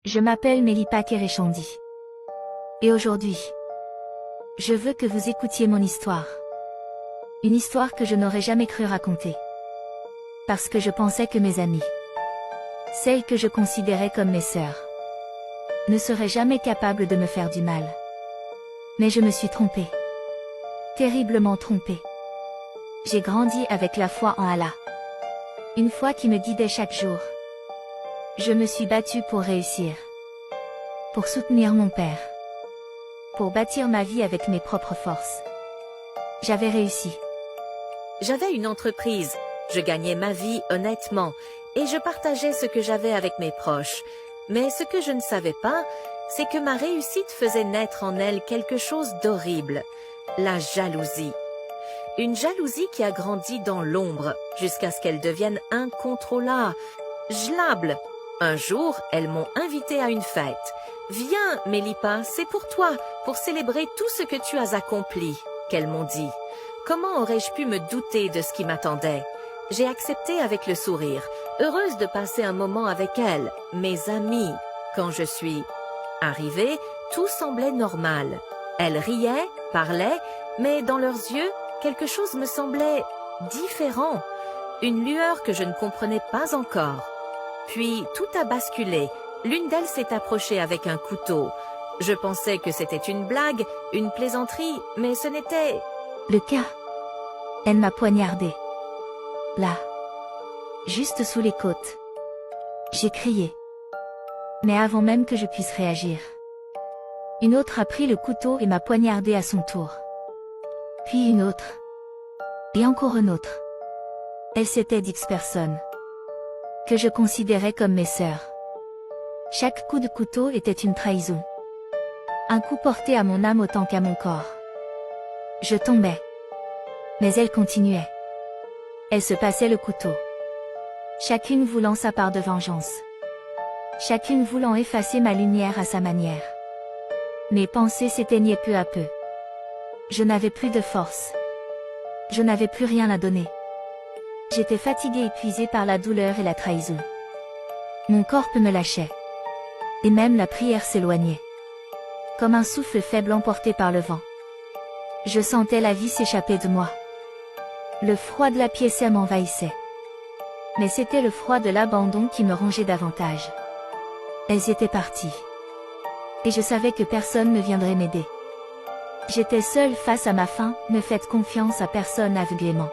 Je m'appelle Melipa Kereshandi. Et aujourd'hui, je veux que vous écoutiez mon histoire. Une histoire que je n'aurais jamais cru raconter. Parce que je pensais que mes amies, celles que je considérais comme mes sœurs, ne seraient jamais capables de me faire du mal. Mais je me suis trompée. Terriblement trompée. J'ai grandi avec la foi en Allah. Une foi qui me guidait chaque jour. Je me suis battue pour réussir. Pour soutenir mon père. Pour bâtir ma vie avec mes propres forces. J'avais réussi. J'avais une entreprise, je gagnais ma vie honnêtement et je partageais ce que j'avais avec mes proches. Mais ce que je ne savais pas, c'est que ma réussite faisait naître en elle quelque chose d'horrible, la jalousie. Une jalousie qui a grandi dans l'ombre jusqu'à ce qu'elle devienne incontrôlable. Un jour, elles m'ont invitée à une fête. « Viens, Melipa, c'est pour toi, pour célébrer tout ce que tu as accompli », qu'elles m'ont dit. Comment aurais-je pu me douter de ce qui m'attendait? J'ai accepté avec le sourire, heureuse de passer un moment avec elles, mes amies. Quand je suis arrivée, tout semblait normal. Elles riaient, parlaient, mais dans leurs yeux, quelque chose me semblait différent. Une lueur que je ne comprenais pas encore. Puis tout a basculé. L'une d'elles s'est approchée avec un couteau. Je pensais que c'était une blague, une plaisanterie, mais ce n'était... Le cas. Elle m'a poignardé. Là. Juste sous les côtes. J'ai crié. Mais avant même que je puisse réagir. Une autre a pris le couteau et m'a poignardé à son tour. Puis une autre. Et encore une autre. Elles c'étaient 10 personnes. Que je considérais comme mes sœurs. Chaque coup de couteau était une trahison. Un coup porté à mon âme autant qu'à mon corps. Je tombais. Mais elles continuaient. Elles se passaient le couteau. Chacune voulant sa part de vengeance. Chacune voulant effacer ma lumière à sa manière. Mes pensées s'éteignaient peu à peu. Je n'avais plus de force. Je n'avais plus rien à donner. J'étais fatiguée, épuisée par la douleur et la trahison. Mon corps me lâchait. Et même la prière s'éloignait. Comme un souffle faible emporté par le vent. Je sentais la vie s'échapper de moi. Le froid de la pièce m'envahissait. Mais c'était le froid de l'abandon qui me rongeait davantage. Elles étaient parties. Et je savais que personne ne viendrait m'aider. J'étais seule face à ma faim, ne faites confiance à personne aveuglément.